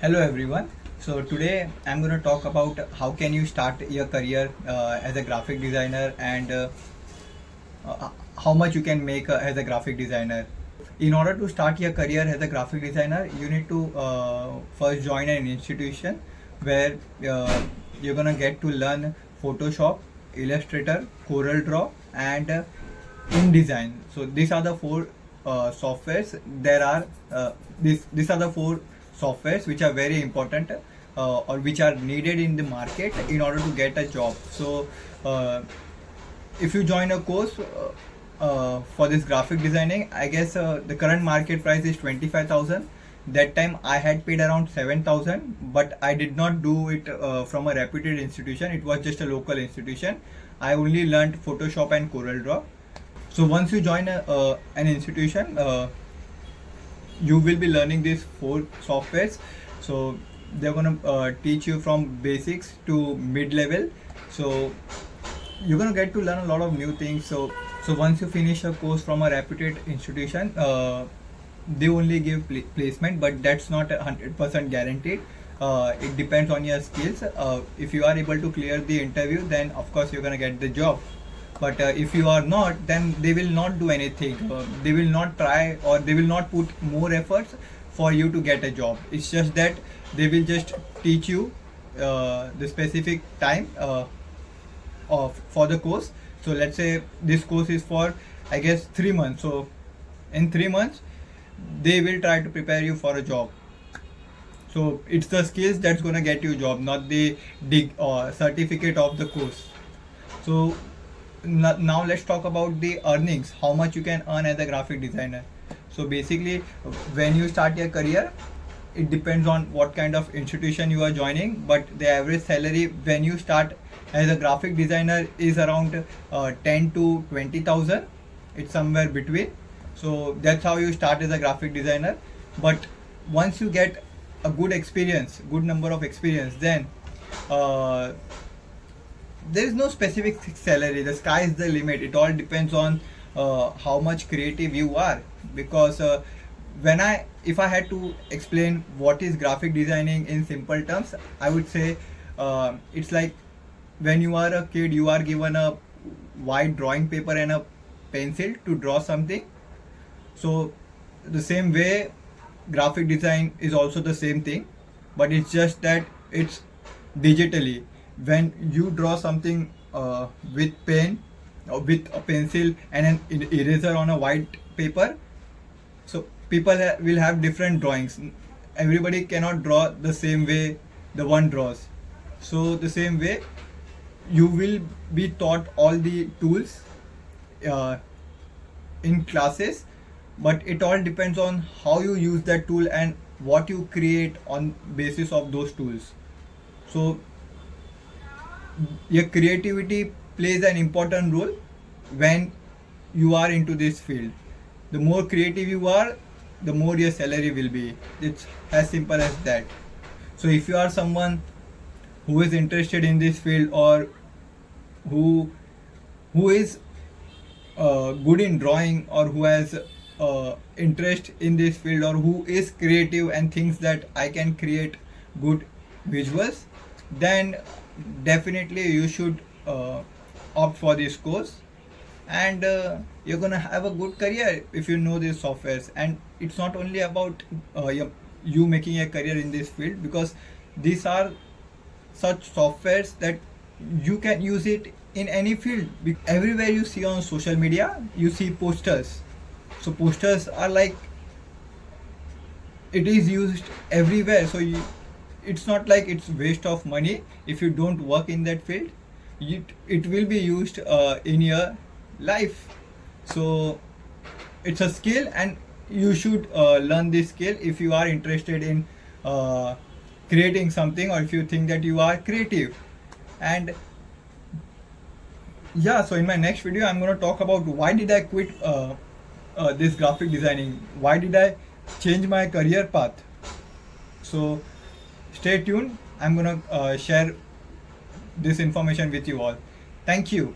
Hello everyone. So today I'm going to talk about how can you start your career as a graphic designer and how much you can make as a graphic designer. In order to start your career as a graphic designer, you need to first join an institution where you're going to get to learn Photoshop, Illustrator, Corel Draw and InDesign. So these are the four softwares. These are the four softwares which are very important or which are needed in the market in order to get a job. So if you join a course for this graphic designing, I guess the current market price is 25,000. That time I had paid around 7,000, but I did not do it from a reputed institution. It was just a local institution. I only learned Photoshop and Corel Draw. So once you join an institution, you will be learning these four softwares. So they're gonna teach you from basics to mid-level. So you're gonna get to learn a lot of new things. So once you finish a course from a reputed institution, they only give placement, but that's not 100% guaranteed. It depends on your skills. If you are able to clear the interview, then of course you're gonna get the job. But if you are not, then they will not do anything. They will not try, or they will not put more efforts for you to get a job. It's just that they will just teach you the specific time for the course. So let's say this course is for, I guess, 3 months. So in 3 months they will try to prepare you for a job. So it's the skills that's gonna get you a job, not the certificate of the course. So now let's talk about the earnings, how much you can earn as a graphic designer. So basically, when you start your career, it depends on what kind of institution you are joining, but the average salary when you start as a graphic designer is around 10 to 20,000. It's somewhere between. So that's how you start as a graphic designer. But once you get a good number of experience, then there is no specific salary. The sky is the limit. It all depends on how much creative you are. Because if I had to explain what is graphic designing in simple terms, I would say it's like when you are a kid, you are given a white drawing paper and a pencil to draw something. So the same way, graphic design is also the same thing, but it's just that it's digitally. When you draw something with pen or with a pencil and an eraser on a white paper, so people will have different drawings. Everybody cannot draw the same way the one draws. So the same way, you will be taught all the tools in classes, but it all depends on how you use that tool and what you create on basis of those tools. So your creativity plays an important role when you are into this field. The more creative you are, the more your salary will be. It's as simple as that. So if you are someone who is interested in this field, or who is good in drawing, or who has interest in this field, or who is creative and thinks that I can create good visuals, then definitely you should opt for this course, and you're gonna have a good career if you know these softwares. And it's not only about you making a career in this field, because these are such softwares that you can use it in any field. Everywhere you see on social media, you see posters. So posters are like, it is used everywhere. So it's not like it's waste of money if you don't work in that field. It will be used in your life. So it's a skill, and you should learn this skill if you are interested in creating something, or if you think that you are creative. And yeah, so in my next video I'm going to talk about why did I quit this graphic designing, why did I change my career path. So stay tuned. I'm going to share this information with you all. Thank you.